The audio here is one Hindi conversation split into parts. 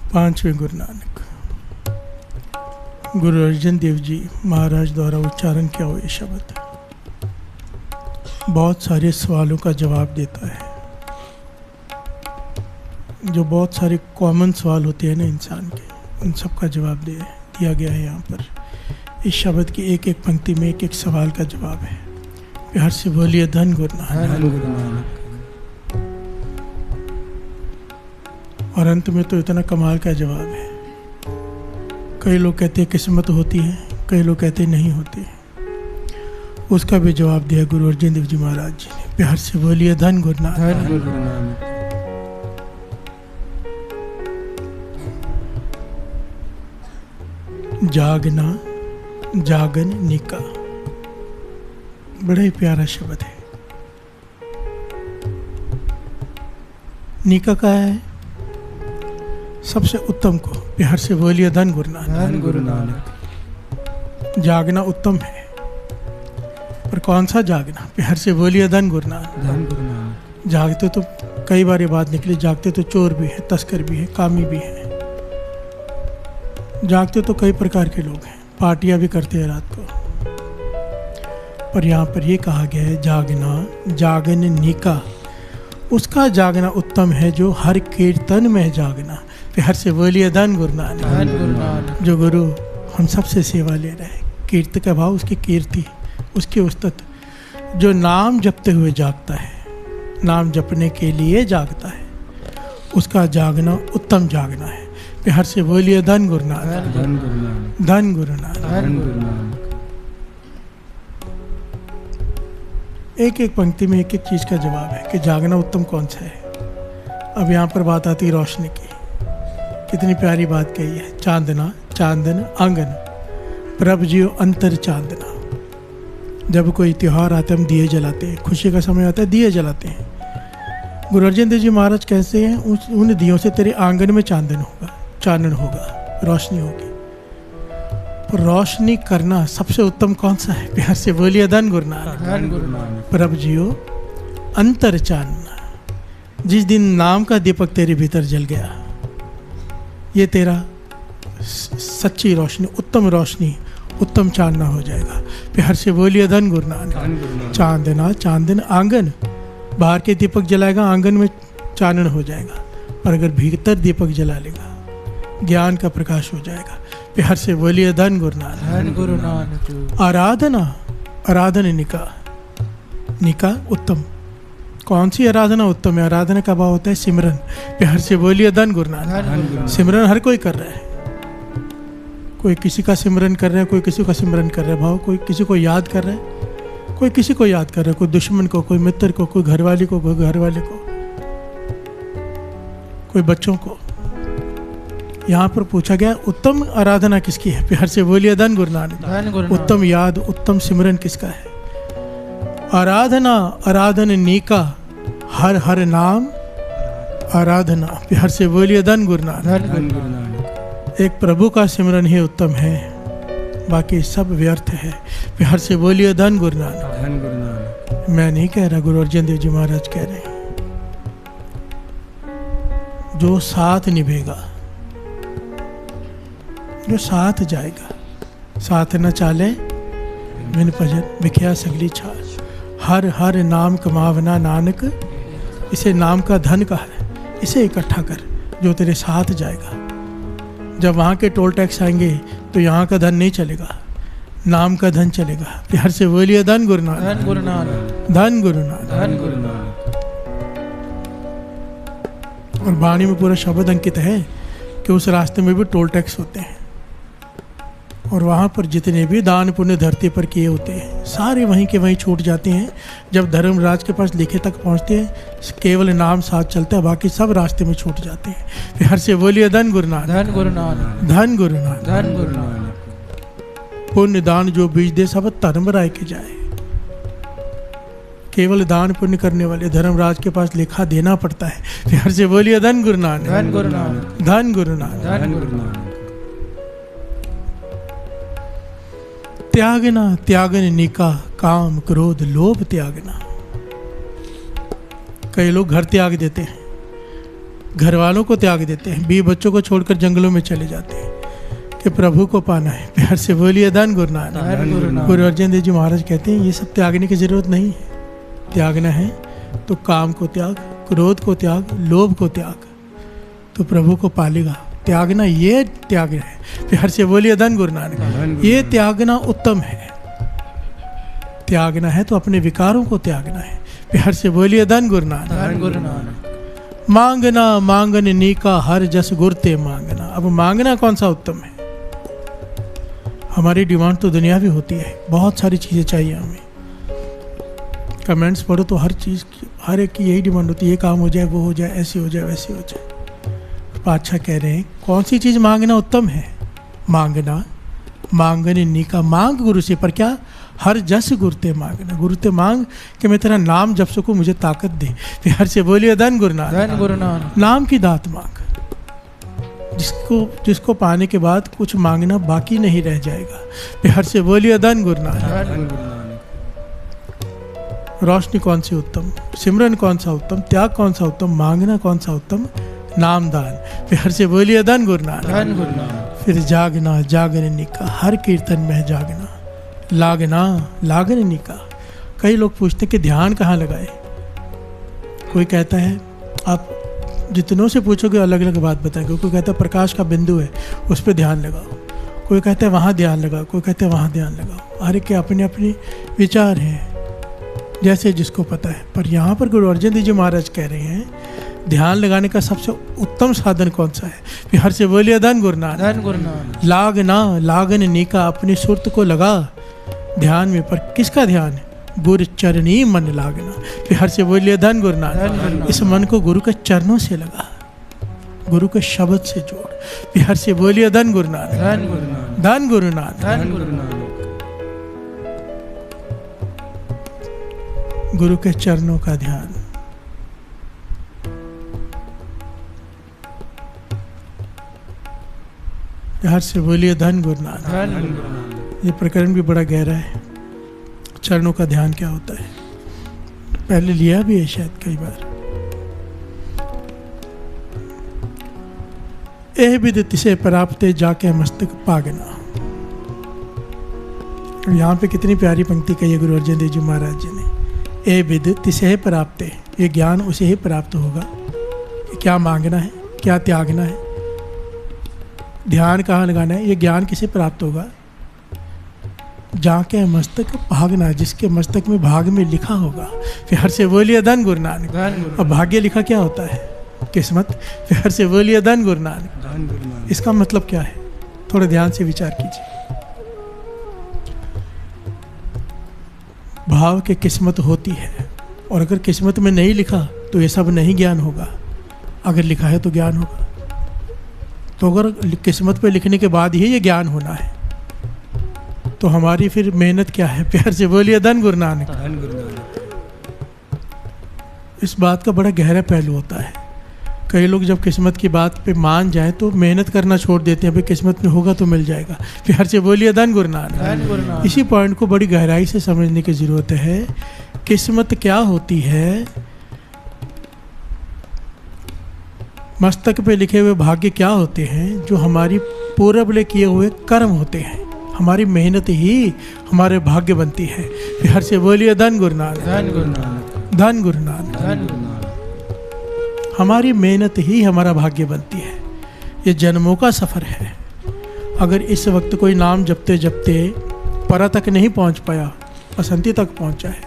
पांचवें गुरु नानक गुरु अर्जन देव जी महाराज द्वारा उच्चारण किया हुआ ये शब्द बहुत सारे सवालों का जवाब देता है। जो बहुत सारे कॉमन सवाल होते हैं ना इंसान के, उन सब का जवाब दिया गया है यहाँ पर। इस शब्द की एक एक पंक्ति में एक एक सवाल का जवाब है। प्यार से बोलिए धन गुरु नानक। और अंत में तो इतना कमाल का जवाब है। कई लोग कहते हैं किस्मत होती है, कई लोग कहते हैं नहीं होती है। उसका भी जवाब दिया गुरु अर्जन देव जी महाराज जी ने। प्यार से बोलिए धन गुरु नानक। जागना जागन निका, बड़ा ही प्यारा शब्द है। निका का है सबसे उत्तम को। प्यार से बोलिए धन गुरु नानक। जागना उत्तम है, पर कौन सा जागना? प्यार से बोलिए धन गुरु नानक। जागते तो कई बार ये बात निकली, जागते तो चोर भी है, तस्कर भी है, कामी भी है। जागते तो कई प्रकार के लोग हैं, पार्टियां भी करते हैं रात को। पर यहाँ पर ये कहा गया है जागना जागन निका, उसका जागना उत्तम है जो हर कीर्तन में जागना। प्यार से बोलिए धन गुरु नानक। जो गुरु हम सबसे सेवा ले रहे हैं, कीर्ति का भाव, उसकी कीर्ति, उसकी उस्तत। जो नाम जपते हुए जागता है, नाम जपने के लिए जागता है, उसका जागना उत्तम जागना है। प्यार से बोलिए धन गुरु नानक। धन गुरु नानक। एक एक पंक्ति में एक एक चीज का जवाब है कि जागना उत्तम कौन सा है। अब यहाँ पर बात आती रोशनी की। कितनी प्यारी बात कही है। चांदना चांदन आंगन, प्रभ जियो अंतर चांदना। जब कोई त्योहार आता है हम दिए जलाते हैं, खुशी का समय आता है दिए जलाते हैं। गुरु अर्जन देव जी महाराज कैसे हैं? उन दियों से तेरे आंगन में चांदन होगा, चानन होगा, रोशनी होगी। पर रोशनी करना सबसे उत्तम कौन सा है? प्यार से बोलिए धन गुरु नानक। प्रभ जियो अंतर चानना। जिस दिन नाम का दीपक तेरे भीतर जल गया, ये तेरा सच्ची रोशनी, उत्तम रोशनी, उत्तम चांदना हो जाएगा। प्यार से बोलिए धन गुरु नानक। चांदना चांदन आंगन, बाहर के दीपक जलाएगा, आंगन में चानन हो जाएगा। पर अगर भीतर दीपक जला लेगा, ज्ञान का प्रकाश हो जाएगा। प्यार से बोलिए धन गुरु नानक। आराधना आराधन निका, निका उत्तम। कौन सी आराधना उत्तम है? आराधना का भाव होता है सिमरन। प्यार से बोलिए धन गुरु नानक। सिमरन हर कोई कर रहा है, कोई किसी का सिमरन कर रहा है, कोई किसी का सिमरन कर रहा है। भाव कोई किसी को याद कर रहा है, कोई किसी को याद कर रहा है, कोई दुश्मन को, कोई मित्र को, कोई घरवाली को, कोई घरवाले को, कोई बच्चों को। यहाँ पर पूछा गया उत्तम आराधना किसकी है? प्यार से बोलिए धन गुरु नानक। उत्तम याद, उत्तम सिमरन किसका है? आराधना आराधन नीका, हर हर नाम आराधना। प्यार से बोलिए धन गुरु नानक। एक प्रभु का सिमरन ही उत्तम है, बाकी सब व्यर्थ है। प्यार से बोलिए धन गुरु नानक। मैं नहीं कह रहा, गुरु अर्जन देव जी महाराज कह रहे हैं। जो साथ निभेगा, जो साथ जाएगा, साथ न चाले बिन भजन बिख्या सगली छाछ। हर हर नाम कमावना नानक, इसे नाम का धन कहा है। इसे इकट्ठा कर जो तेरे साथ जाएगा। जब वहाँ के टोल टैक्स आएंगे तो यहाँ का धन नहीं चलेगा, नाम का धन चलेगा। प्यार से बोलिए धन गुरु नानक। धन गुरु नानक। और वाणी में पूरा शब्द अंकित है कि उस रास्ते में भी टोल टैक्स होते हैं। और वहाँ पर जितने भी दान पुण्य धरती पर किए होते हैं, सारे वहीं के वहीं छूट जाते हैं। जब धर्मराज के पास लिखे तक पहुँचते हैं, केवल नाम साथ चलता है, बाकी सब रास्ते में छूट जाते हैं। प्यार से बोलिए धन गुरु नानक। धन गुरु नानक। धन गुरु नानक। धन गुरु नानक। पुण्य दान जो बीज दे सब धर्म राय के जाए। केवल दान पुण्य करने वाले धर्मराज के पास लेखा देना पड़ता है। प्यार से बोलिए धन गुरु नानक। धन गुरु नानक। धन गुरु नानक। धन गुरु नानक। त्यागना त्यागन निका, काम क्रोध लोभ त्यागना। कई लोग घर त्याग देते हैं, घर वालों को त्याग देते हैं, बीवी बच्चों को छोड़कर जंगलों में चले जाते हैं कि प्रभु को पाना है। प्यार से बोलिए धन गुरु नानक। गुरु अर्जन देव जी महाराज कहते हैं ये सब त्यागने की जरूरत नहीं है। त्यागना है तो काम को त्याग, क्रोध को त्याग, लोभ को त्याग, तो प्रभु को पालेगा। त्यागना ये त्यागना है। प्यार से बोलिए धन गुरु नानक। ये त्यागना उत्तम है। त्यागना है तो अपने विकारों को त्यागना है। प्यार से बोलिए धन गुरु नानक। मांगना मांगन नीका हर जस गुरते मांगना। अब मांगना कौन सा उत्तम है? हमारी डिमांड तो दुनिया भी होती है, बहुत सारी चीज़ें चाहिए हमें। कमेंट्स पढ़ो तो हर चीज़ की, हर एक की यही डिमांड होती है, ये काम हो जाए, वो हो जाए, ऐसे हो जाए, वैसे हो जाए। पातशाह कह रहे हैं कौन सी चीज़ मांगना उत्तम है? मांगना मांगन नीका, मांग गुरु से, पर क्या? हर जस गुरुते मांगना। गुरुते मांग कि मैं तेरा नाम जप सकूं, मुझे ताकत दे। प्यार से बोलिए धन गुरु नानक। नाम की दात मांग, जिसको पाने के बाद कुछ मांगना बाकी नहीं रह जाएगा। प्यार से बोलिए धन गुरु नानक। रोशनी कौन सी उत्तम? सिमरन कौन सा उत्तम? त्याग कौन सा उत्तम? मांगना कौन सा उत्तम? नामदान। प्यार से बोलिए धन गुरु नानक। फिर जागना जागन निका, हर कीर्तन में जागना। लागना लागन निका। कई लोग पूछते कि ध्यान कहाँ लगाए? कोई कहता है, आप जितनों से पूछोगे अलग अलग बात बताएंगे। कोई कहता है प्रकाश का बिंदु है, उस पर ध्यान लगाओ। कोई कहता है वहाँ ध्यान लगाओ, कोई कहता है वहाँ ध्यान लगाओ। हर एक के अपने अपने विचार हैं, जैसे जिसको पता है। पर यहाँ पर गुरु अर्जन देव जी महाराज कह रहे हैं ध्यान लगाने का सबसे उत्तम साधन कौन सा है? प्यार से बोलिए धन गुरु नानक। लागना लागन नीका, अपनी सुरत को लगा ध्यान में। पर किसका ध्यान है? गुरु चरणी मन लागना। प्यार से बोलिए धन गुरु नानक। इस मन को गुरु के चरणों से लगा, गुरु के शब्द से जोड़। प्यार से बोलिए धन गुरु नानक। धन गुरु नानक। गुरु के चरणों का ध्यान। प्यार से बोलिए धन गुरु नानक। ये प्रकरण भी बड़ा गहरा है। चरणों का ध्यान क्या होता है? पहले लिया भी है शायद कई बार। एह विद तिसे प्राप्ते जाके मस्तक पागना। यहाँ पे कितनी प्यारी पंक्ति कही है गुरु अर्जन देव जी महाराज जी ने। ए विद तिसे प्राप्ते, ये ज्ञान उसे ही प्राप्त होगा कि क्या मांगना है, क्या त्यागना है, ध्यान कहाँ लगाना है। ये ज्ञान किसे प्राप्त होगा? जाके मस्तक भागना, जिसके मस्तक में भाग में लिखा होगा। प्यार से बोलिए धन गुरु नानक। और भाग्य लिखा क्या होता है? किस्मत। प्यार से बोलिए धन गुरु नानक। इसका मतलब क्या है? थोड़े ध्यान से विचार कीजिए। भाव के किस्मत होती है, और अगर किस्मत में नहीं लिखा तो ये सब नहीं ज्ञान होगा। अगर लिखा है तो ज्ञान होगा। तो अगर किस्मत पे लिखने के बाद ही ये ज्ञान होना है तो हमारी फिर मेहनत क्या है? प्यार से बोलिए धन गुरु नानक। इस बात का बड़ा गहरा पहलू होता है। कई लोग जब किस्मत की बात पे मान जाए तो मेहनत करना छोड़ देते हैं। भाई किस्मत में होगा तो मिल जाएगा। प्यार से बोलिए धन गुरु नानक। इसी पॉइंट को बड़ी गहराई से समझने की जरूरत है। किस्मत क्या होती है? मस्तक पे लिखे हुए भाग्य क्या होते हैं? जो हमारी पूर्व किए हुए कर्म होते हैं। हमारी मेहनत ही हमारे भाग्य बनती है। प्यार से बोलिए धन गुरु नानक। धन गुरु नानक। हमारी मेहनत ही हमारा भाग्य बनती है। ये जन्मों का सफ़र है। अगर इस वक्त कोई नाम जपते जपते परा तक नहीं पहुंच पाया, पसंती तक पहुंचा है,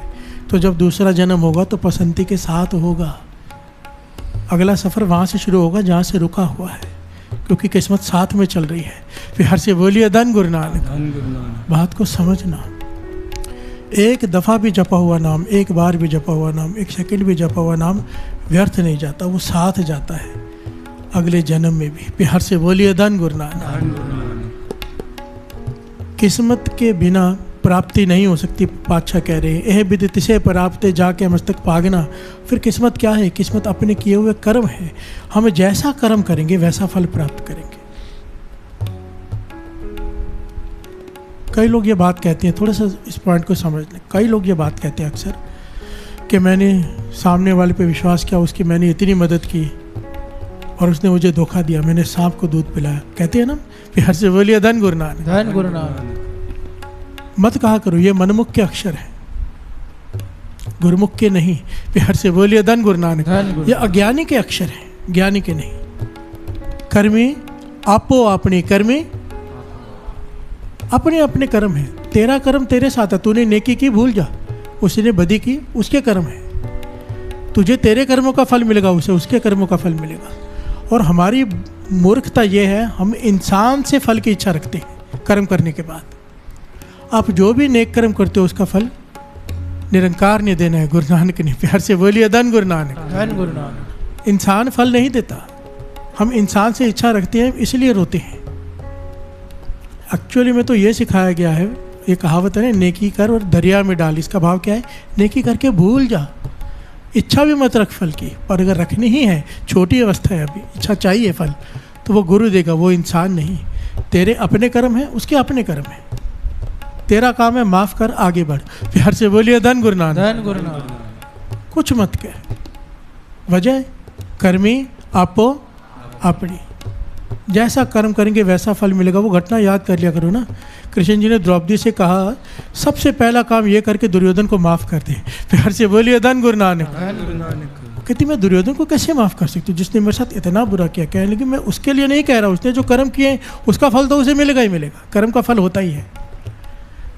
तो जब दूसरा जन्म होगा तो पसंती के साथ होगा। अगला सफ़र वहाँ से शुरू होगा जहाँ से रुका हुआ है, क्योंकि किस्मत साथ में चल रही है। प्यार से बोलिए धन गुरु नानक। बात को समझना। एक दफ़ा भी जपा हुआ नाम, एक बार भी जपा हुआ नाम, एक सेकंड भी जपा हुआ नाम व्यर्थ नहीं जाता, वो साथ जाता है अगले जन्म में भी। प्यार से बोलिए धन गुरु नानक। किस्मत के बिना प्राप्ति नहीं हो सकती। पातशाह कह रहे हैं एह विद तिसे प्राप्ते जाके मस्तक पागना। फिर किस्मत क्या है? किस्मत अपने किए हुए कर्म है। हम जैसा कर्म करेंगे वैसा फल प्राप्त करेंगे। कई लोग ये बात कहते हैं, थोड़ा सा इस पॉइंट को समझ लें। कई लोग ये बात कहते हैं अक्सर कि मैंने सामने वाले पे विश्वास किया, उसकी मैंने इतनी मदद की, और उसने मुझे धोखा दिया, मैंने सांप को दूध पिलाया। कहते हैं ना, प्यार से बोलिए धन गुरु नानक। धन गुरु नानक। मत कहा करो ये मनमुख के अक्षर है, गुरुमुख के नहीं। प्यार से बोलिए धन गुरु नानक। ये अज्ञानी के अक्षर हैं, ज्ञानी के नहीं। कर्मी आपो अपनी, कर्मी अपने अपने कर्म है। तेरा कर्म तेरे साथ है, तूने नेकी की भूल जा, उसने बदी की उसके कर्म है। तुझे तेरे कर्मों का फल मिलेगा, उसे उसके कर्मों का फल मिलेगा। और हमारी मूर्खता ये है, हम इंसान से फल की इच्छा रखते हैं कर्म करने के बाद। आप जो भी नेक कर्म करते हो उसका फल निरंकार ने देना है, गुरु नानक ने। प्यार से बोलिए धन गुरु नानक। धन गुरु नानक। इंसान फल नहीं देता, हम इंसान से इच्छा रखते हैं इसलिए रोते हैं। एक्चुअली में तो ये सिखाया गया है, ये कहावत है ना, नेकी कर और दरिया में डाल। इसका भाव क्या है? नेकी करके भूल जा, इच्छा भी मत रख फल की। पर अगर रखनी ही है, छोटी अवस्था है अभी, इच्छा चाहिए फल, तो वो गुरु देगा, वो इंसान नहीं। तेरे अपने कर्म है, उसके अपने कर्म है। तेरा काम है माफ कर, आगे बढ़। प्यार से बोलिए धन गुरु नानक। धन गुरु नानक। कुछ मत कह, वजह कर्मी आपो अपनी। जैसा कर्म करेंगे वैसा फल मिलेगा। वो घटना याद कर लिया करो ना, कृष्ण जी ने द्रौपदी से कहा सबसे पहला काम ये करके दुर्योधन को माफ कर दे। प्यार से बोलिए धन गुरु नानक। कहती मैं दुर्योधन को कैसे माफ कर सकती हूँ, जिसने मेरे साथ इतना बुरा किया। कहने लगी मैं उसके लिए नहीं कह रहा, उसने जो कर्म किए उसका फल तो उसे मिलेगा ही मिलेगा, कर्म का फल होता ही है।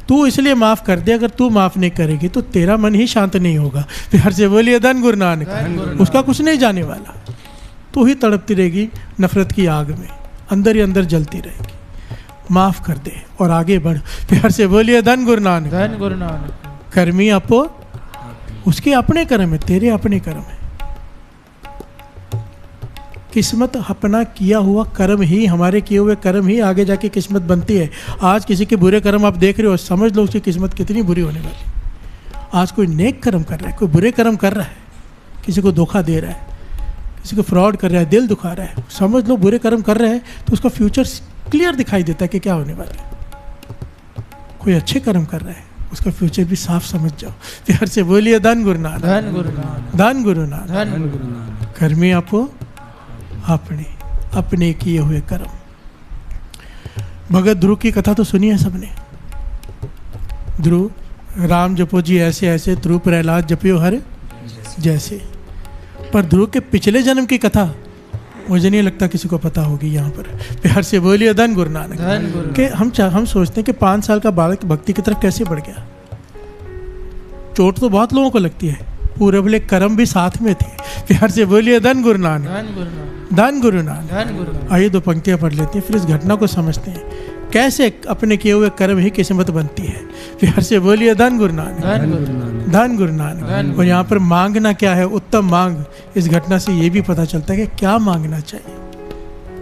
तू इसलिए माफ कर दे, अगर तू माफ नहीं करेगी तो तेरा मन ही शांत नहीं होगा। प्यार से बोलिए धन गुरु नानक। उसका कुछ नहीं जाने वाला, तू ही तड़पती रहेगी नफरत की आग में, अंदर ही अंदर जलती रहेगी। माफ कर दे और आगे बढ़। प्यार से बोलिए धन गुरु नानक। धन गुरु नानक। कर्मी अपो, उसके अपने कर्म है, तेरे अपने कर्म है। किस्मत अपना किया हुआ कर्म ही, हमारे किए हुए कर्म ही आगे जाके किस्मत बनती है। आज किसी के बुरे कर्म आप देख रहे हो, समझ लो उसकी किस्मत कितनी बुरी होने वाली। आज कोई नेक कर्म कर रहा है, कोई बुरे कर्म कर रहा है, किसी को धोखा दे रहा है, किसी को फ्रॉड कर रहा है, दिल दुखा रहा है, समझ लो बुरे कर्म कर रहा है, तो उसका फ्यूचर क्लियर दिखाई देता है कि क्या होने वाला है। कोई अच्छे कर्म कर रहा है, उसका फ्यूचर भी साफ समझ जाओ। प्यार से बोलिए धन गुरु नानक। धन गुरु नानक। धन गुरु नानक। धन गुरु नानक। कर्मी आपो अपने, अपने किए हुए कर्म। भगत ध्रुव की कथा तो सुनी है सबने। ध्रुव राम जपो जी ऐसे ऐसे, ध्रुव प्रहलाद जपियो हर जैसे। पर ध्रुव के पिछले जन्म की कथा मुझे नहीं लगता किसी को पता होगी यहाँ पर। प्यार से बोलिए धन गुरु नानक। धन गुरु। कि हम सोचते हैं कि 5 साल का बालक भक्ति की तरफ कैसे बढ़ गया। चोट तो बहुत लोगों को लगती है, पूरे भले कर्म भी साथ में थे। प्यार से बोलिए धन गुरु नानक। धन गुरु नानक। धन गुरु नानक। धन गुरु नानक। आइए 2 पंक्तियां पढ़ लेते हैं, फिर इस घटना को समझते हैं कैसे अपने किए हुए कर्म ही किस्मत बनती है। प्यार से बोलिए धन गुरु नानक। धन गुरु नानक। धन गुरु नानक। और यहाँ पर मांगना क्या है, उत्तम मांग। इस घटना से ये भी पता चलता है कि क्या मांगना चाहिए,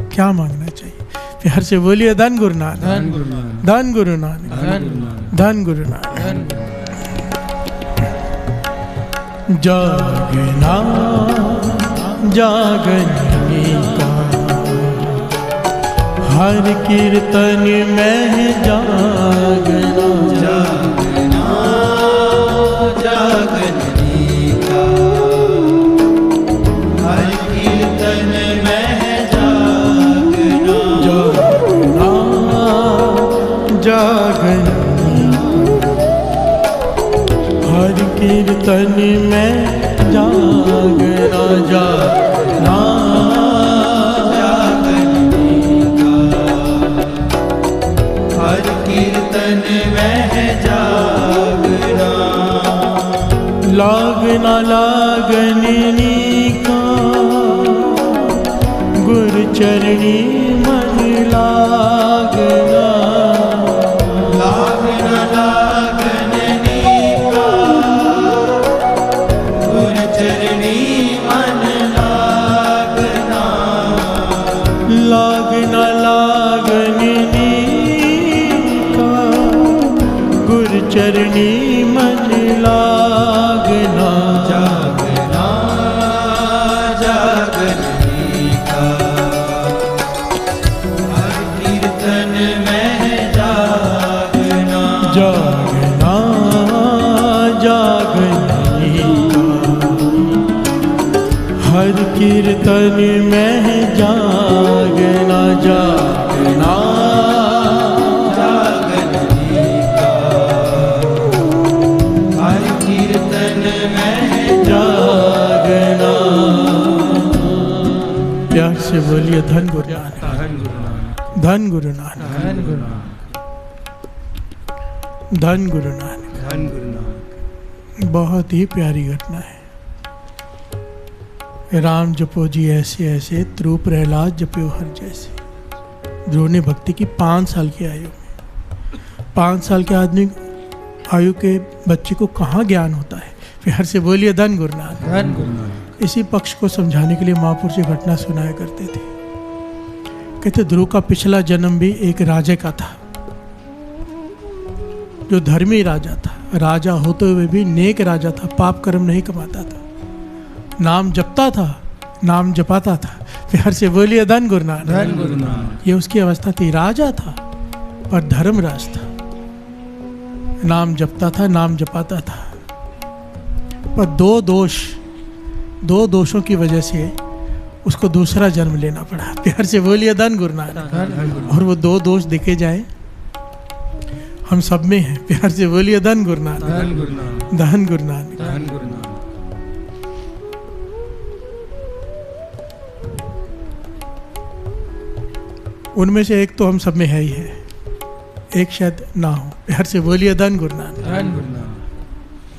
क्या मांगना चाहिए। प्यार से बोलिए धन गुरु नानक। धन गुरु नानक। धन गुरु नानक। धन गुरु नानक। जागना जागने का हर कीर्तन में जागना, जागना जागने का हर कीर्तन में जागना, जागना जागने हर कीर्तन में जागना, जागना कीर्तन में जागना, लागना लागनी का गुरु चरणी मन लागना, लागना लागनी का गुरु चरणी मन लागना, लागना लागनी चरणी मन लागना, जागना जागने का हर कीर्तन में जागना, जागना जागने का हर कीर्तन तन में जागना जागना जागने का हर कीर्तन में जागना। प्यार से बोलिए धन गुरु नानक, धन गुरु नानक, धन गुरु नानक, धन गुरु नानक, धन गुरु नानक। धन गुरु नानक। बहुत ही प्यारी घटना है। राम जपो जी ऐसे ऐसे, ध्रुव प्रहलाद जपो हर जैसे। ध्रुव ने भक्ति की 5 साल की आयु में। 5 साल के आदमी आयु के बच्चे को कहाँ ज्ञान होता है। प्यार से बोलिए धन गुरु नानक, धन गुरु नानक। इसी पक्ष को समझाने के लिए महापुरुष जी घटना सुनाया करते थे। कहते ध्रुव का पिछला जन्म भी एक राजा का था, जो धर्मी राजा था। राजा होते हुए भी नेक राजा था, पाप कर्म नहीं कमाता था, नाम जपता था, नाम जपाता था। प्यार से बोलिए धन गुरु नानक, धन गुरु नानक। ये उसकी अवस्था थी। राजा था पर धर्मराज था, नाम जपता था, नाम जपाता था। पर दो दोषों की वजह से उसको दूसरा जन्म लेना पड़ा। प्यार से बोलिए धन गुरु नानक। धन गुरु। और वो 2 दोष देखे जाए हम सब में हैं। प्यार से बोलिए धन गुरु नानक, धन गुरु नानक, धन गुरु नानक। धन गुरु नानक। उनमें से एक तो हम सब में है ही है, एक शायद ना हो। प्यार से बोलिए धन गुरु नानक। धन गुरु नानक।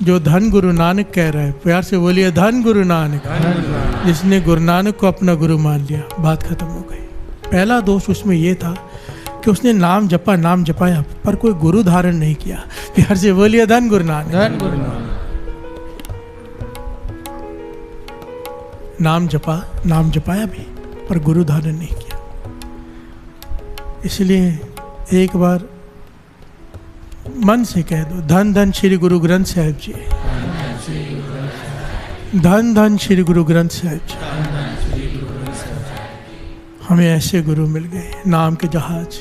जो धन गुरु नानक कह रहा है, प्यार से बोलिए धन गुरु नानक। धन गुरु नानक। जिसने गुरु नानक को अपना गुरु मान लिया, बात खत्म हो गई। पहला दोष उसमें यह था कि उसने नाम जपा, नाम जपाया, पर कोई गुरु धारण नहीं किया। प्यार से बोलिए धन गुरु नानक। धन गुरु नानक। नाम जपा, नाम जपाया भी, पर गुरु धारण नहीं किया। इसलिए एक बार मन से कह दो, धन धन श्री गुरु ग्रंथ साहिब जी, धन धन श्री गुरु ग्रंथ साहिब जी। हमें ऐसे गुरु मिल गए, नाम के जहाज,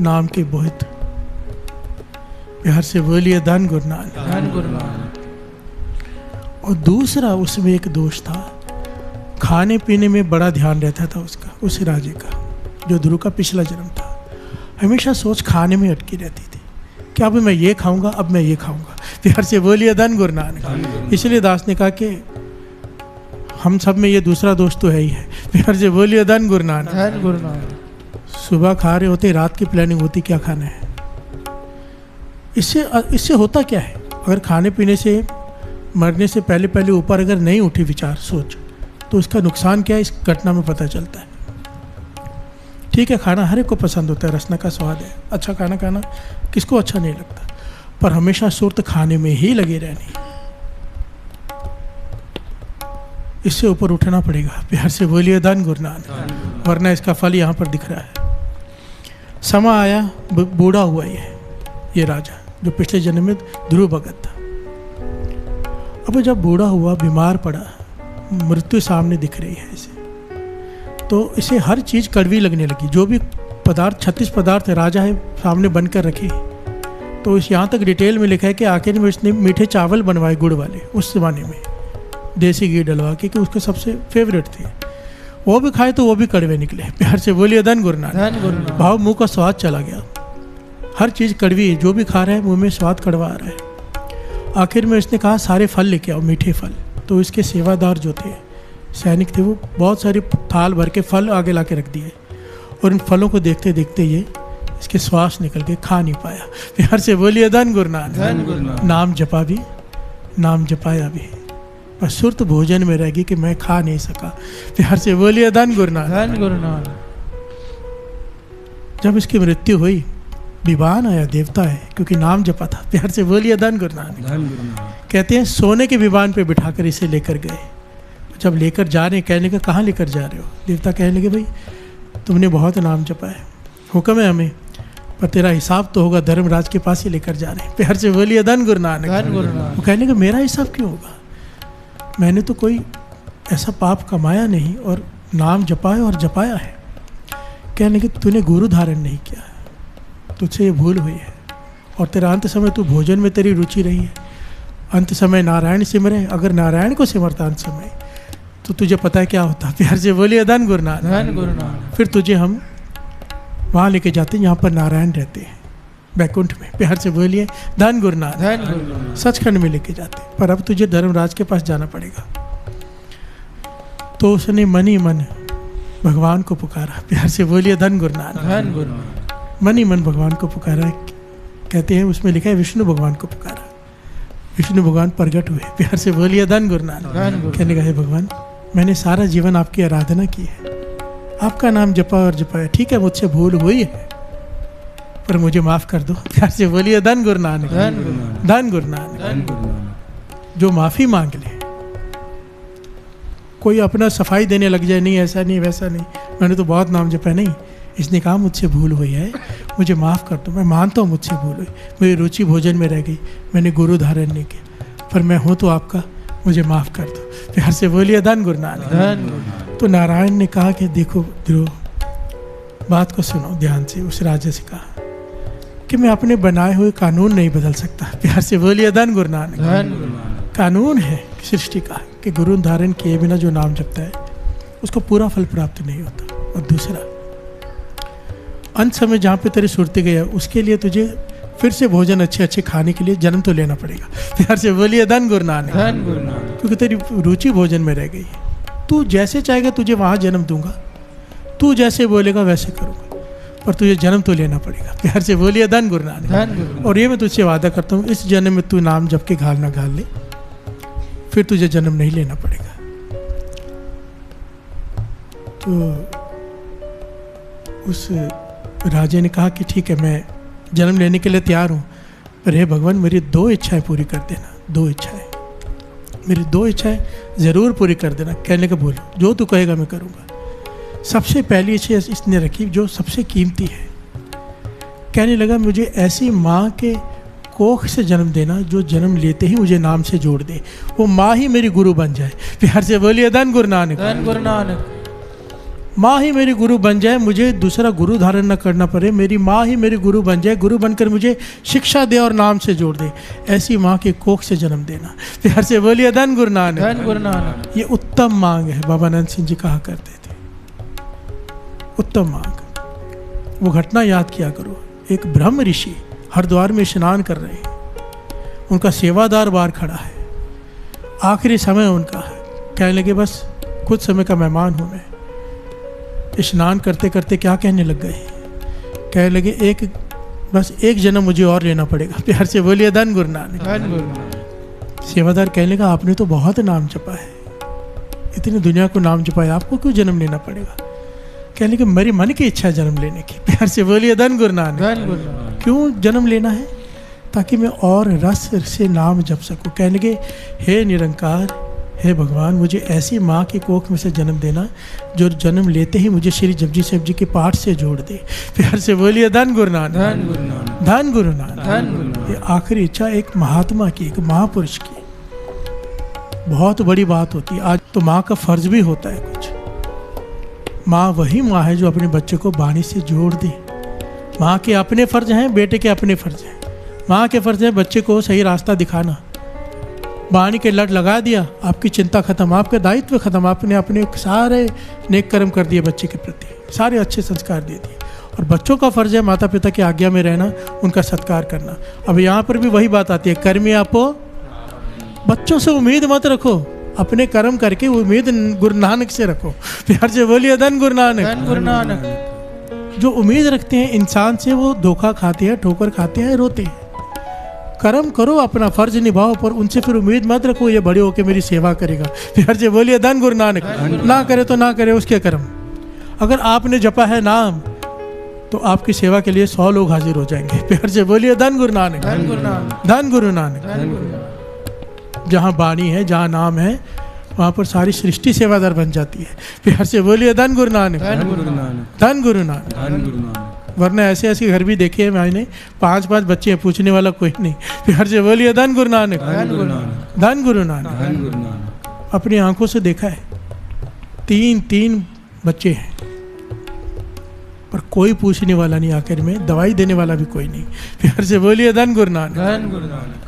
नाम के बोहित। प्यार से बोलिए धन गुरु नानक। धन गुरु नानक। और दूसरा उसमें एक दोष था, खाने पीने में बड़ा ध्यान रहता था उसका, उस राजे का, जो ध्रुव का पिछला जन्म था। हमेशा सोच खाने में अटकी रहती थी कि अब मैं ये खाऊंगा, अब मैं ये खाऊंगा। प्यार से बोलिए धन गुरु नानक। इसलिए दास ने कहा कि हम सब में ये दूसरा दोष तो है ही है। प्यार से बोलिए धन गुरु नानक। धन गुरु नानक। सुबह खा रहे होते, रात की प्लानिंग होती क्या खाना है। इससे होता क्या है, अगर खाने पीने से मरने से पहले पहले ऊपर अगर नहीं उठी विचार सोच, तो उसका नुकसान क्या है इस घटना में पता चलता है। ठीक है, खाना हर एक को पसंद होता है, रसना का स्वाद है, अच्छा खाना खाना किसको अच्छा नहीं लगता, पर हमेशा सुरत खाने में ही लगी रहनी। इससे ऊपर उठना पड़ेगा। प्यार से बोलिए धन गुरु नानक, वरना इसका फल यहाँ पर दिख रहा है। समय आया, बूढ़ा हुआ ये राजा, जो पिछले जन्म में ध्रुव भगत था। अब जब बूढ़ा हुआ, बीमार पड़ा, मृत्यु सामने दिख रही है इसे, तो इसे हर चीज़ कड़वी लगने लगी। जो भी पदार्थ, 36 पदार्थ राजा है सामने बनकर रखे, तो इस यहाँ तक डिटेल में लिखा है कि आखिर में इसने मीठे चावल बनवाए गुड़ वाले, उस ज़माने में देसी घी डलवा के, कि उसके सबसे फेवरेट थे। वो भी खाए तो वो भी कड़वे निकले। प्यार से बोलिए धन गुरु नानक। धन गुरु नानक। भाव मुँह का स्वाद चला गया, हर चीज़ कड़वी है, जो भी खा रहा है मुँह में स्वाद कड़वा आ रहा है। आखिर में इसने कहा सारे फल लेके आओ, मीठे फल। तो इसके सेवादार जो थे, सैनिक थे, वो बहुत सारे थाल भर के फल आगे ला के रख दिए, और इन फलों को देखते देखते ये इसके श्वास निकल के खा नहीं पाया। प्यार से बोलिए धन गुरु नानक। धन गुरु नानक। नाम जपा भी, नाम जपाया भी, पर सुरत भोजन में रहेगी कि मैं खा नहीं सका। प्यार से बोलिए धन गुरु नानक। धन गुरु नानक। जब इसकी मृत्यु हुई, विमान आया, देवता है, क्योंकि नाम जपा था। प्यार से बोलिए धन गुरु नानक। धन गुरु नानक। कहते हैं सोने के विमान पे बिठाकर इसे लेकर गए। जब लेकर जा रहे, कहने का कहाँ लेकर जा रहे हो? देवता कहने लगे भाई तुमने बहुत नाम जपा है, हुक्म है हमें, पर तेरा हिसाब तो होगा, धर्मराज के पास ही लेकर जा रहे हैं। प्यार से बोलिए धन गुरु नानक। धन गुरु नानक। वो कहने का मेरा हिसाब क्यों होगा, मैंने तो कोई ऐसा पाप कमाया नहीं और नाम जपाया और जपाया है। कहने कि तूने गुरु धारण नहीं किया, तुझसे ये भूल हुई है, और तेरा अंत समय तू भोजन में तेरी रुचि रही है। अंत समय नारायण सिमरे, अगर नारायण को सिमरता अंत समय, तो तुझे पता है क्या होता? प्यार से बोलिए धन गुरु नानक। धन गुरु नानक। फिर तुझे हम वहाँ लेके जाते हैं जहाँ पर नारायण रहते हैं, बैकुंठ में। प्यार से बोलिए धन गुरु नानक। धन गुरु नानक। सचखंड में लेके जाते हैं। पर अब तुझे धर्मराज के पास जाना पड़ेगा। तो उसने मन ही मन भगवान को पुकारा। प्यार से बोलिए धन गुरु नानक। धन गुरु नानक। मन ही मन भगवान को पुकारा। कहते हैं उसमें लिखा है विष्णु भगवान को पुकारा। विष्णु भगवान प्रकट हुए। प्यार से बोलिए धन गुरु नानक। धन गुरु। कहने लगा, हे भगवान, मैंने सारा जीवन आपकी आराधना की है, आपका नाम जपा और जपाया, ठीक है मुझसे भूल हुई है, पर मुझे माफ कर दो। प्यार से बोलिए धन गुरु नानक। धन गुरु नानक। धन गुरु नानक। धन गुरु नानक। जो माफी मांग ले, कोई अपना सफाई देने लग जाए, नहीं ऐसा नहीं वैसा नहीं, मैंने तो बहुत नाम जपा, नहीं, इसने कहा मुझसे भूल हुई है, मुझे माफ़ कर दो, मैं मानता हूँ मुझसे भूल हुई, मेरी रुचि भोजन में रह गई, मैंने गुरु धारण नहीं किया, पर मैं हूँ तो आपका, मुझे माफ़ कर दो। प्यार से बोलिए धन गुरु नानक। धन गुरु नानक। तो नारायण ने कहा कि देखो ध्रुव, बात को सुनो ध्यान से। उस राजा से कहा कि मैं अपने बनाए हुए कानून नहीं बदल सकता। प्यार से बोलिए धन गुरु नानक। धन गुरु नानक। कानून है सृष्टि का कि गुरु धारण किए बिना जो नाम जपता है उसको पूरा फल प्राप्त नहीं होता। और दूसरा, अंत समय जहाँ पे तेरी सुरती गई है उसके लिए तुझे फिर से भोजन अच्छे अच्छे खाने के लिए जन्म तो लेना पड़ेगा। प्यार से बोलिए धन गुरु नानक। धन गुरु नानक। क्योंकि तेरी रुचि भोजन में रह गई है। तू जैसे चाहेगा तुझे वहाँ जन्म दूंगा, तू जैसे बोलेगा वैसे करूँगा, पर तुझे जन्म तो लेना पड़ेगा। प्यार से बोलिए धन गुरु नानक। धन गुरु। और ये मैं तुझसे वादा करता हूँ, इस जन्म में तू नाम जप के घाल ना घाल ले, फिर तुझे जन्म नहीं लेना पड़ेगा। तो उस राजे ने कहा कि ठीक है, मैं जन्म लेने के लिए तैयार हूँ, पर हे भगवान मेरी 2 इच्छाएं पूरी कर देना। 2 इच्छाएं, मेरी 2 इच्छाएं ज़रूर पूरी कर देना। कहने का बोलो, जो तू कहेगा मैं करूँगा। सबसे पहली इच्छा इसने रखी जो सबसे कीमती है। कहने लगा, मुझे ऐसी माँ के कोख से जन्म देना जो जन्म लेते ही मुझे नाम से जोड़ दे, वो माँ ही मेरी गुरु बन जाए। प्यार से बोलिए धन गुरु नानक। धन गुरु नानक। माँ ही मेरी गुरु बन जाए, मुझे दूसरा गुरु धारण न करना पड़े, मेरी माँ ही मेरी गुरु बन जाए, गुरु बनकर मुझे शिक्षा दे और नाम से जोड़ दे, ऐसी माँ के कोख से जन्म देना। प्यार से बोलिए धन गुरु नानक। धन गुरु नानक। ये उत्तम मांग है, बाबा नंद सिंह जी कहा करते थे, उत्तम मांग। वो घटना याद किया करो। एक ब्रह्म ऋषि हरिद्वार में स्नान कर रहे हैं, उनका सेवादार बाहर खड़ा है, आखिरी समय उनका है। कहने लगे, बस कुछ समय का मेहमान हूँ मैं। स्नान करते करते क्या कहने लग गए, कहने लगे, बस एक जन्म मुझे और लेना पड़ेगा। प्यार से बोलिए धन गुरु नानक। धन गुरु नानक। सेवादार कहने लगा, आपने तो बहुत नाम जपा है, इतनी दुनिया को नाम जपाया, आपको क्यों जन्म लेना पड़ेगा? कहने लगे, मेरी मन की इच्छा है जन्म लेने की। प्यार से बोलिए धन गुरु नानक। धन गुरु नानक। क्यों जन्म लेना है? ताकि मैं और रस से नाम जप सकूं। कहने लगे, हे निरंकार, हे भगवान, मुझे ऐसी माँ की कोख में से जन्म देना जो जन्म लेते ही मुझे श्री जपजी साहिब जी के पाठ से जोड़ दे। प्यार से बोलिए धन गुरु नानक। धन गुरु नानक। धन गुरु नानक। धन गुरु नानक। ये आखिरी इच्छा एक महात्मा की, एक महापुरुष की बहुत बड़ी बात होती है। आज तो माँ का फर्ज भी होता है कुछ। माँ वही माँ है जो अपने बच्चे को बाणी से जोड़ दे। माँ के अपने फर्ज हैं, बेटे के अपने फर्ज हैं। माँ के फर्ज है बच्चे को सही रास्ता दिखाना। बाणी के लट लगा दिया, आपकी चिंता खत्म, आपका दायित्व खत्म, आपने अपने सारे नेक कर्म कर दिए बच्चे के प्रति, सारे अच्छे संस्कार दे दिए। और बच्चों का फर्ज है माता पिता की आज्ञा में रहना, उनका सत्कार करना। अब यहाँ पर भी वही बात आती है, कर्मी आपो, बच्चों से उम्मीद मत रखो, अपने कर्म करके उम्मीद गुरु नानक से रखो। प्यार से बोलिए धन गुरु नानक। धन गुरु नानक। जो उम्मीद रखते हैं इंसान से वो धोखा खाते हैं, ठोकर खाते हैं, रोते हैं। कर्म करो, अपना फर्ज निभाओ, पर उनसे फिर उम्मीद मत रखो ये बड़े होके मेरी सेवा करेगा। प्यार से बोलिए धन गुरु नानक। ना करे तो ना करे, उसके कर्म। अगर आपने जपा है नाम तो आपकी सेवा के लिए 100 लोग हाजिर हो जाएंगे। प्यार से बोलिए धन गुरु नानक। धन गुरु नानक। धन गुरु नानक। धन गुरु नानक। जहाँ बाणी है, जहाँ नाम है, वहाँ पर सारी सृष्टि सेवादार बन जाती है। प्यार से बोलिए धन गुरु नानक। धन गुरु नानक। धन गुरु नानक। धन गुरु नानक। वरना ऐसे ऐसे घर भी देखे हैं मैंने, 5-5 बच्चे हैं, पूछने वाला कोई नहीं। प्यार से बोलिए धन गुरु नानक। धन गुरु नानक। धन गुरु नानक। धन गुरु नानक। अपनी आंखों से देखा है, 3 बच्चे हैं, पर कोई पूछने वाला नहीं, आखिर में दवाई देने वाला भी कोई नहीं। प्यार से बोलिए धन गुरु नानक। धन गुरु नानक।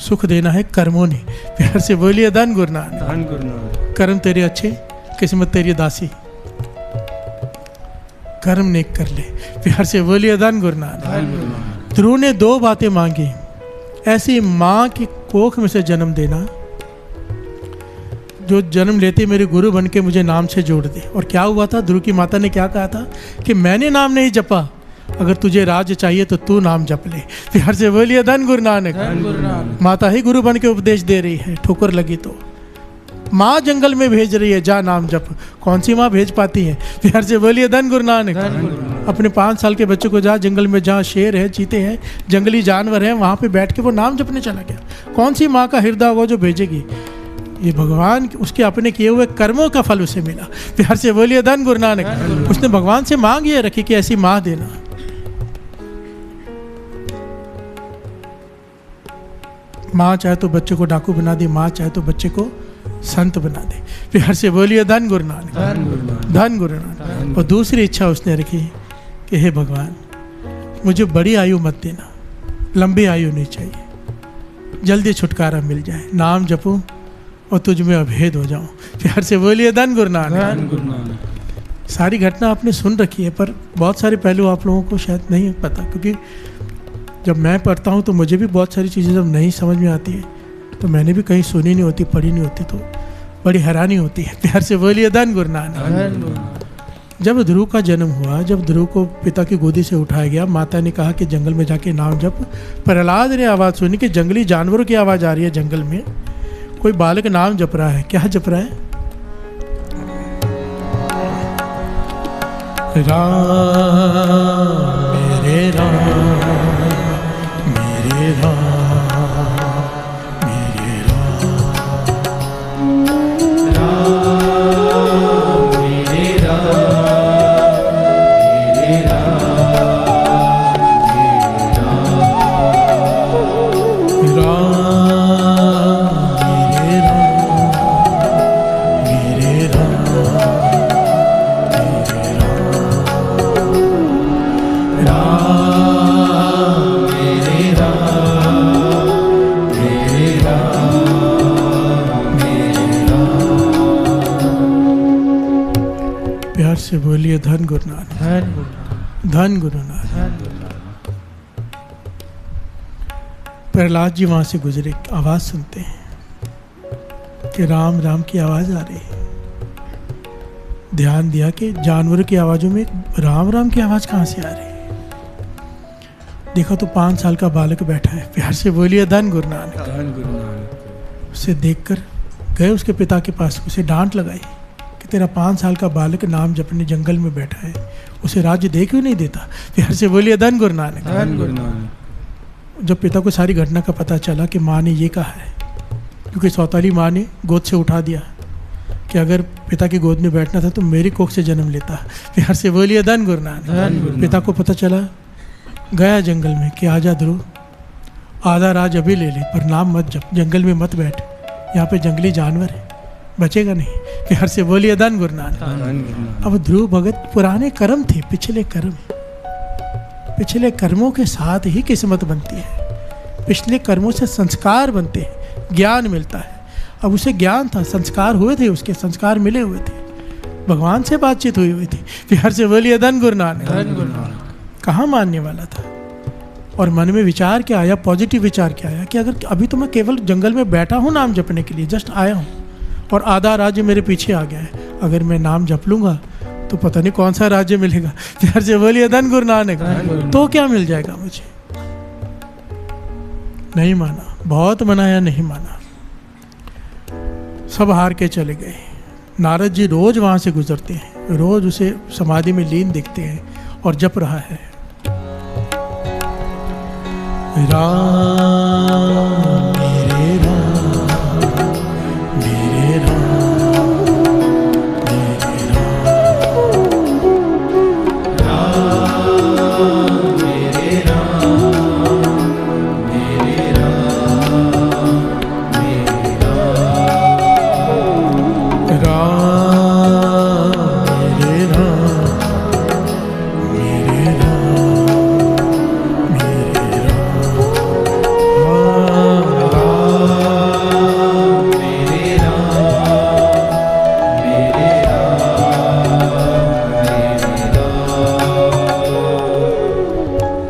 सुख देना है कर्मों ने। प्यार से बोलिए धन गुरु नानक। धन गुरु नानक। कर्म तेरे अच्छे, किस्मत तेरी दासी, कर्म नेक कर ले। प्यार से बोलिए धन गुरु नानक। धन गुरु नानक। ध्रुव ने 2 बातें मांगी, ऐसी माँ की कोख में से जन्म देना जो जन्म लेते मेरे गुरु बन के मुझे नाम से जोड़ दे। और क्या हुआ था, ध्रुव की माता ने क्या कहा था कि मैंने नाम नहीं जपा, अगर तुझे राज चाहिए तो तू नाम जप ले। प्यार से बोलिए धन गुरु नानक। धन गुरु नानक। माता ही गुरु बन के उपदेश दे रही है, ठोकर लगी तो माँ जंगल में भेज रही है, जा नाम जप। कौन सी माँ भेज पाती है? प्यार से बोलिए धन गुरु नानक। धन गुरु नानक। अपने 5 साल के बच्चे को जा जंगल में, जहाँ शेर है, चीते हैं, जंगली जानवर हैं, वहाँ पे बैठ के वो नाम जपने चला गया। कौन सी माँ का हृदय होगा जो भेजेगी? ये भगवान उसके अपने किए हुए कर्मों का फल उसे मिला। प्यार से बोलिए धन गुरु नानक। उसने भगवान से मांग ये रखी कि ऐसी माँ देना। माँ चाहे तो बच्चे को डाकू बना दे, माँ चाहे तो बच्चे को संत बना दे। प्यार से बोलिए धन गुरु नानक। धन गुरु नानक। धन गुरु नानक। और दूसरी इच्छा उसने रखी कि हे भगवान, मुझे बड़ी आयु मत देना, लंबी आयु नहीं चाहिए, जल्दी छुटकारा मिल जाए, नाम जपूं और तुझ में अभेद हो जाऊं। प्यार से बोलिए धन गुरु नानक। धन गुरु नानक। सारी घटना आपने सुन रखी है, पर बहुत सारे पहलू आप लोगों को शायद नहीं पता, क्योंकि जब मैं पढ़ता हूँ तो मुझे भी बहुत सारी चीज़ें जब नहीं समझ में आती है तो मैंने भी कहीं सुनी नहीं होती, पढ़ी नहीं होती, तो बड़ी हैरानी होती है। प्यार से बोलिए धन गुरु नानक। धन गुरु नानक। जब ध्रुव का जन्म हुआ, जब ध्रुव को पिता की गोदी से उठाया गया, माता ने कहा कि जंगल में जाके नाम जप। प्रहलाद ने आवाज़ सुनी कि जंगली जानवरों की आवाज़ आ रही है, जंगल में कोई बालक नाम जप रहा है। क्या जप रहा है? राम मेरे राम, मेरे राम, मेरे राम मेरे राम, मेरे प्यार से बोलिए धन गुरु नानक। धन गुरु नानक। धन गुरु नानक। धन गुरु नानक। प्रहलाद जी वहां से गुजरे, आवाज सुनते हैं कि राम राम की आवाज आ रही है। ध्यान दिया कि जानवरों की आवाजों में राम राम की आवाज कहां से आ रही है। देखा तो 5 साल का बालक बैठा है। प्यार से बोलिए धन गुरु नानक। धन गुरु नानक। उसे देखकर गए उसके पिता के पास, उसे डांट लगाई कि तेरा 5 साल का बालक नाम जपने जंगल में बैठा है, उसे राज्य दे क्यों नहीं देता। प्यार से बोलिए धन गुरु नानक। धन गुरु नानक। जब पिता को सारी घटना का पता चला कि माँ ने ये कहा है, क्योंकि सौताली माँ ने गोद से उठा दिया कि अगर पिता की गोद में बैठना था तो मेरी कोख से जन्म लेता। प्यार से बोलिए धन गुरु नानक। पिता को पता चला, गया जंगल में कि आजा ध्रुव, आधा राज अभी ले ले, पर नाम मत जप, जंगल में मत बैठ, यहाँ पे जंगली जानवर है, बचेगा नहीं। प्यार से बोलिए धन गुरु नानक। धन गुरु नानक। अब ध्रुव भगत पुराने कर्म थे, पिछले कर्म, पिछले कर्मों के साथ ही किस्मत बनती है। पिछले कर्मों से संस्कार बनते हैं, ज्ञान मिलता है। अब उसे ज्ञान था, संस्कार हुए थे, उसके संस्कार मिले हुए थे, भगवान से बातचीत हुई थी। प्यार से बोलिए धन गुरु नानक। धन गुरु नानक। कहाँ मानने वाला था। और मन में विचार क्या आया, पॉजिटिव विचार क्या आया कि अगर अभी तो मैं केवल जंगल में बैठा हूँ नाम जपने के लिए, जस्ट आया हूँ और आधा राज्य मेरे पीछे आ गया है, अगर मैं नाम जप लूँगा तो पता नहीं कौन सा राज्य मिलेगा। प्यार से बोलिए धन गुरु नानक। तो क्या मिल जाएगा मुझे। नहीं माना, बहुत मनाया, नहीं माना, सब हार के चले गए। नारद जी रोज वहां से गुजरते हैं, रोज उसे समाधि में लीन दिखते हैं और जप रहा है राम मेरे राम, मेरे राम, मेरे राम मेरे राम, मेरे राम, मेरे राम, राम मेरे राम, मेरे राम, मेरे राम,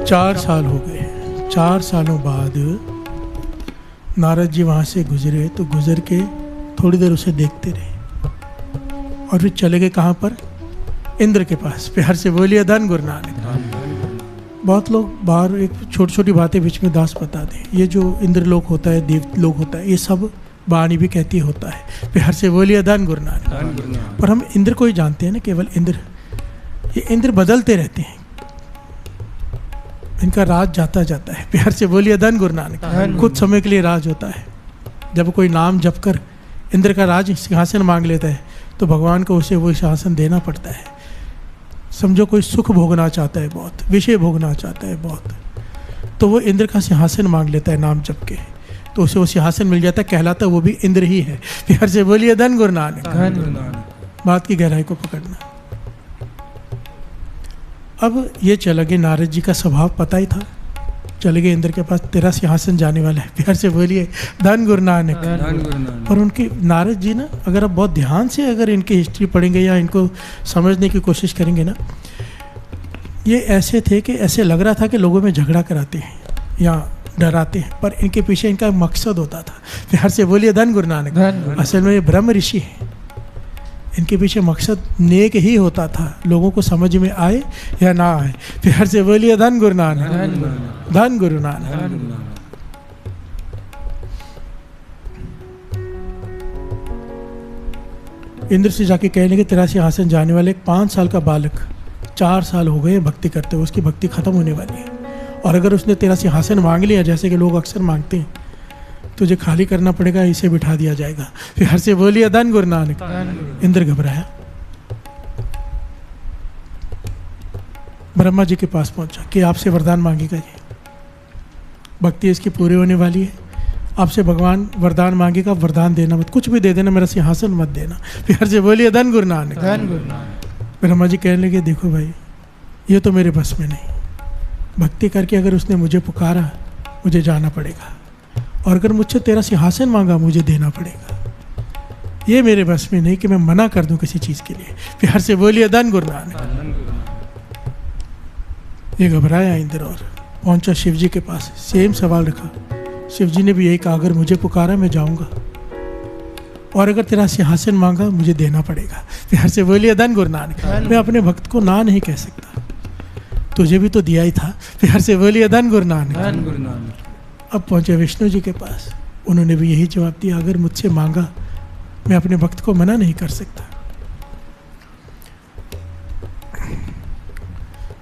4 साल हो गए। 4 सालों बाद नारद जी वहाँ से गुजरे, तो गुजर के थोड़ी देर उसे देखते रहे और फिर चले गए कहाँ पर? इंद्र के पास। प्यार से बोलिए धन गुरु नानक। बहुत लोग बाहर एक छोटी छोटी बातें बीच में दास बता दें, ये जो इंद्रलोक होता है, देवलोक होता है, ये सब वाणी भी कहती होता है। प्यार से बोलिए धन गुरु नानक। पर हम इंद्र को ही जानते हैं ना, केवल इंद्र। ये इंद्र बदलते रहते हैं, इनका राज जाता जाता है। प्यार से बोलिए धन गुरु नानक। कुछ समय के लिए राज होता है। जब कोई नाम जप कर इंद्र का राज सिंहासन मांग लेता है तो भगवान को उसे वो सिंहासन देना पड़ता है। समझो कोई सुख भोगना चाहता है बहुत, विषय भोगना चाहता है बहुत, तो वो इंद्र का सिंहासन मांग लेता है नाम जप के, तो उसे वो सिंहासन मिल जाता है, कहलाता है वो भी इंद्र ही है। प्यार से बोलिए धन गुरु नानक। बात की गहराई को पकड़ना। अब ये चला गए, नारद जी का स्वभाव पता ही था, चले गए इंद्र के पास, तेरा सिंहासन जाने वाला है। प्यार से बोलिए धन गुरु नानक। और उनके नारद जी ना, अगर आप बहुत ध्यान से अगर इनकी हिस्ट्री पढ़ेंगे या इनको समझने की कोशिश करेंगे ना, ये ऐसे थे कि ऐसे लग रहा था कि लोगों में झगड़ा कराते हैं या डराते हैं, पर इनके पीछे इनका मकसद होता था। प्यार से बोलिए धन गुरु नानक। असल में ये ब्रह्म ऋषि हैं, इनके पीछे मकसद नेक ही होता था, लोगों को समझ में आए या ना आए। प्यार से बोलिए धन गुरु नानक। धन गुरु नानक। इंद्र से जाके कहने लगे, तेरा सिंहासन जाने वाले एक 5 साल का बालक, 4 साल हो गए भक्ति करते हुए, उसकी भक्ति खत्म होने वाली है, और अगर उसने तेरा सिंहासन मांग लिया जैसे कि लोग अक्सर मांगते हैं, तुझे खाली करना पड़ेगा, इसे बिठा दिया जाएगा। फिर से बोलिए धन गुरु नानक। इंद्र घबराया, ब्रह्मा जी के पास पहुंचा कि आपसे वरदान मांगेगा, ये भक्ति इसकी पूरी होने वाली है, आपसे भगवान वरदान मांगेगा, वरदान देना मत, कुछ भी दे देना, मेरा सिंहासन मत देना। फिर से बोलिए धन गुरु नानक। ब्रह्मा जी कहने लगे, देखो भाई, ये तो मेरे बस में नहीं, भक्ति करके अगर उसने मुझे पुकारा, मुझे जाना पड़ेगा, और अगर मुझसे तेरा सिंहासन मांगा, मुझे देना पड़ेगा। ये मेरे बस में नहीं कि मैं मना कर दूं किसी चीज़ के लिए। प्यार से बोलिए धन गुरु नानक। ये घबराया इंद्र और पहुंचा शिव जी के पास, सेम सवाल रखा। शिव जी ने भी यही कहा, अगर मुझे पुकारा मैं जाऊंगा, और अगर तेरा सिंहासन मांगा, मुझे देना पड़ेगा। प्यार से बोलिए धन गुरु नानक। मैं अपने भक्त को ना नहीं कह सकता, तुझे भी तो दिया ही था। प्यार से बोलिए धन गुरु नानक। अब पहुंचे विष्णु जी के पास, उन्होंने भी यही जवाब दिया, अगर मुझसे मांगा, मैं अपने भक्त को मना नहीं कर सकता।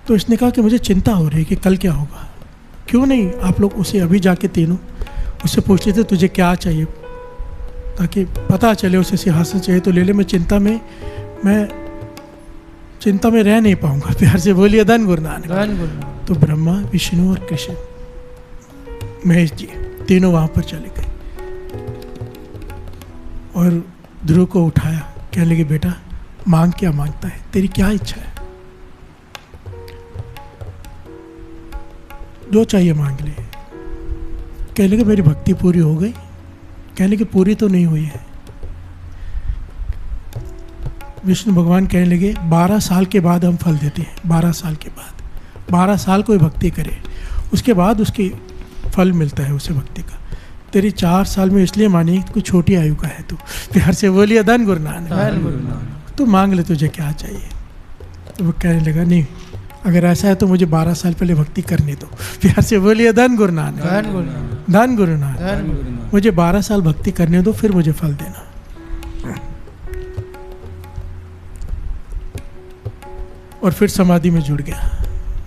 तो इसने कहा कि मुझे चिंता हो रही है कि कल क्या होगा, क्यों नहीं आप लोग उसे अभी जाके तीनों उससे पूछ लेते तुझे क्या चाहिए, ताकि पता चले उसे सिंहासन चाहिए तो ले ले। मैं चिंता में रह नहीं पाऊंगा। प्यार से बोलिए धन गुरु नानक। तो ब्रह्मा, विष्णु और कृष्ण, महेश जी, तीनों वहां पर चले गए और ध्रुव को उठाया, कहने लगे, बेटा मांग क्या मांगता है, तेरी क्या इच्छा है, जो चाहिए मांग ले। कहने लगे, मेरी भक्ति पूरी हो गई। कहने लगे, पूरी तो नहीं हुई है। विष्णु भगवान कहने लगे, 12 साल के बाद हम फल देते हैं। 12 साल के बाद, 12 साल कोई भक्ति करे, उसके बाद उसकी फल मिलता है उसे भक्ति का। तेरी 4 साल में इसलिए मानी कोई छोटी आयु का है तू। प्यार से बोलिए धन गुरु नानक। तो मांग ले तुझे क्या चाहिए। तो वो कहने लगा, नहीं, अगर ऐसा है तो मुझे 12 साल पहले भक्ति करने दो। प्यार से बोलिए धन गुरु नानक। धन गुरु नानक। मुझे 12 साल भक्ति करने दो, फिर मुझे फल देना। और फिर समाधि में जुड़ गया,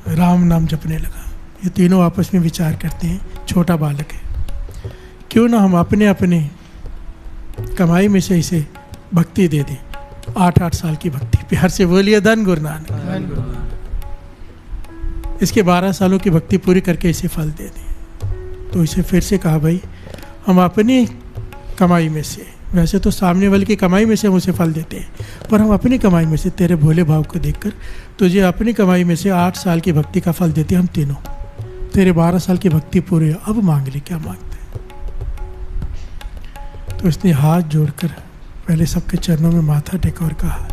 राम नाम जपने लगा। ये तीनों आपस में विचार करते हैं, छोटा बालक है, क्यों ना हम अपने अपने कमाई में से इसे भक्ति दे दें, 8-8 साल की भक्ति। प्यार से बोलिए धन गुरु नानक। इसके 12 सालों की भक्ति पूरी करके इसे फल दे दें। तो इसे फिर से कहा, भाई हम अपनी कमाई में से, वैसे तो सामने वाले की कमाई में से हम उसे फल देते हैं, पर हम अपनी कमाई में से तेरे भोले भाव को देखकर तुझे अपनी कमाई में से 8 साल की भक्ति का फल देते हैं हम तीनों। तेरे 12 साल की भक्ति पूरी है, अब मांग ले क्या मांगते हैं। तो इसने हाथ जोड़कर पहले सबके चरणों में माथा टेका और कहा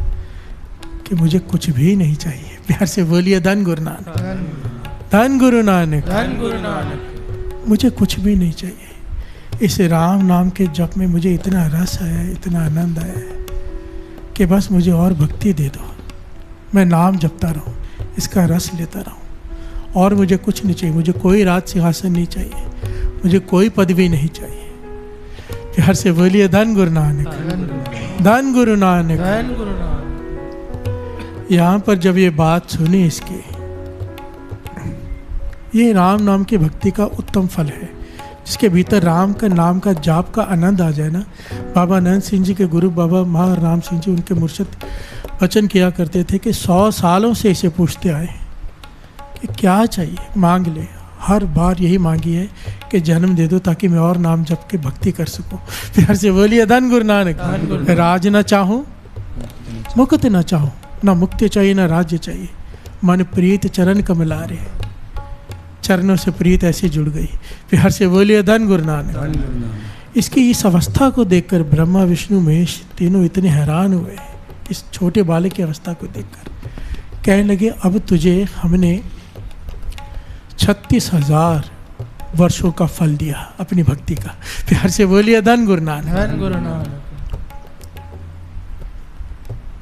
कि मुझे कुछ भी नहीं चाहिए। प्यार से बोलिए धन गुरु नानक। धन गुरु नानक, धन गुरु नानक। मुझे कुछ भी नहीं चाहिए। इस राम नाम के जप में मुझे इतना रस आया, इतना आनंद आया कि बस मुझे और भक्ति दे दो। मैं नाम जपता रहूं, इसका रस लेता रहूं, और मुझे कुछ नहीं चाहिए। मुझे कोई राज सिंहासन नहीं चाहिए, मुझे कोई पदवी नहीं चाहिए। प्यार से बोलिए धन गुरु नानक, धन गुरु नानक। धन गुरु नानक। यहाँ पर जब ये बात सुनी इसकी, ये राम नाम की भक्ति का उत्तम फल है, जिसके भीतर राम का नाम का जाप का आनंद आ जाए ना। बाबा नंद सिंह जी के गुरु बाबा महाराम सिंह जी, उनके मुर्शिद वचन किया करते थे कि 100 सालों से इसे पूछते आए कि क्या चाहिए, मांग ले। हर बार यही मांगी है कि जन्म दे दो ताकि मैं और नाम जप के भक्ति कर सकूं। प्यार से बोलिए धन गुरु नानक। राज ना चाहूं, मुक्त ना चाहूं, ना मुक्ति चाहिए ना राज्य चाहिए। मन प्रीत चरण कमलारे, चरणों से प्रीत ऐसे जुड़ गई। प्यार से बोलिए धन गुरु नानक। इसकी इस अवस्था को देखकर ब्रह्मा विष्णु महेश तीनों इतने हैरान हुए, इस छोटे बालक की अवस्था को देखकर। कहने लगे अब तुझे हमने 36,000 वर्षों का फल दिया अपनी भक्ति का। प्यार से बोलिए धन गुरु नानक। धन गुरु नानक।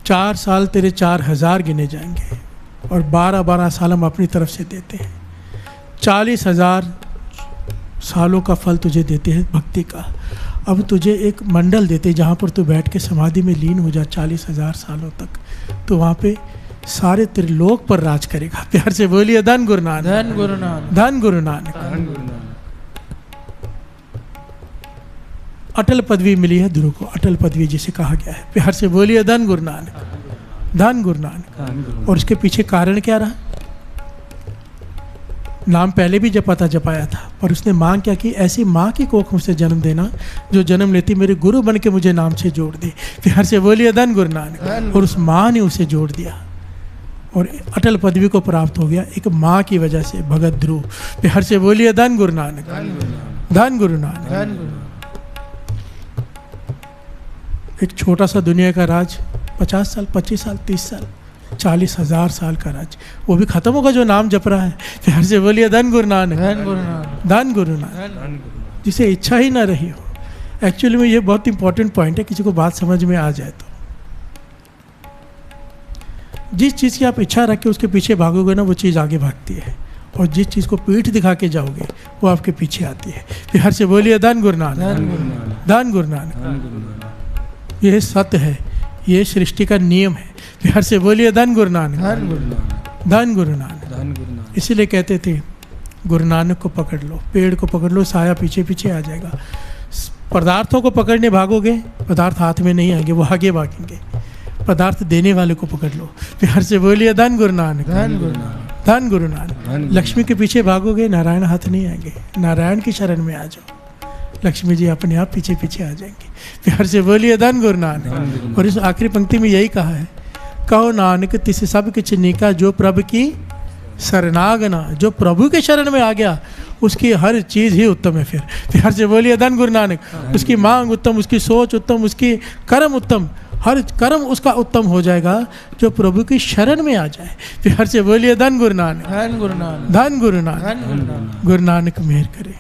4 साल तेरे 4,000 गिने जाएंगे और 12-12 साल हम अपनी तरफ से देते हैं। 40,000 सालों का फल तुझे देते हैं भक्ति का। अब तुझे एक मंडल देते हैं जहाँ पर तू बैठ के समाधि में लीन हो जा 40,000 सालों तक, तो वहाँ पे सारे त्रिलोक पर राज करेगा। प्यार से बोलिए धन गुरु नानक। धन गुरु नानक। धन गुरु नानक। धन गुरु नानक। अटल पदवी मिली है ध्रुव को, अटल पदवी जिसे कहा गया है। प्यार से बोलिए धन गुरु नानक, धन गुरु नानक। और उसके पीछे कारण क्या रहा? नाम पहले भी जपाया था, पर उसने मांग क्या की? ऐसी माँ की कोख मुझसे जन्म देना जो जन्म लेती मेरे गुरु बन के मुझे नाम से जोड़ दे। प्यार से बोलिए धन गुरु नानक। और उस माँ ने उसे जोड़ दिया और अटल पदवी को प्राप्त हो गया एक माँ की वजह से, भगत ध्रुव। प्यार से बोलिए धन गुरु नानक, धन गुरु नानक। धन गुरु। एक छोटा सा दुनिया का राज 50 साल, 25 साल, 30 साल, 40,000 साल का राज, वो भी खत्म होगा जो नाम जप रहा है। प्यार से बोलिए धन गुरु नानक, धन गुरु नानक। धन गुरु नानक। जिसे इच्छा ही ना रही हो। एक्चुअली में ये बहुत इंपॉर्टेंट पॉइंट है, किसी को बात समझ में आ जाए तो। जिस चीज़ की आप इच्छा रख के उसके पीछे भागोगे ना, वो चीज़ आगे भागती है, और जिस चीज़ को पीठ दिखा के जाओगे वो आपके पीछे आती है। प्यार से बोलिए धन गुरु नानक, धन गुरु नानक। ये सत्य है, ये सृष्टि का नियम है। प्यार से बोलिए धन गुरु नानक, धन गुरु नानक। इसीलिए कहते थे गुरु नानक को पकड़ लो, पेड़ को पकड़ लो, साया पीछे पीछे आ जाएगा। पदार्थों को पकड़ने भागोगे, पदार्थ हाथ में नहीं आएंगे, वो आगे भागेंगे। पदार्थ देने वाले को पकड़ लो। प्यार से बोलिए धन गुरु नानक, धन गुरु नानक। धन गुरु नानक। लक्ष्मी के पीछे भागोगे, नारायण हाथ नहीं आएंगे, नारायण की शरण में आ जाओ, लक्ष्मी जी अपने आप पीछे पीछे आ जाएंगे। प्यार से बोलिए धन गुरु नानक। और इस आखिरी पंक्ति में यही कहा है, कहो नानक तिस सब किछ नीका, जो प्रभु की शरणागना। जो प्रभु के शरण में आ गया उसकी हर चीज़ ही उत्तम है। फिर प्यार से बोलिए धन गुरु नानक। उसकी मांग उत्तम, उसकी सोच उत्तम, उसकी कर्म उत्तम, हर कर्म उसका उत्तम हो जाएगा जो प्रभु की शरण में आ जाए। प्यार से बोलिए धन गुरु नानक, धन गुरु नानक। धन गुरु नानक। धन गुरु नानक। गुरु नानक मेहर करे।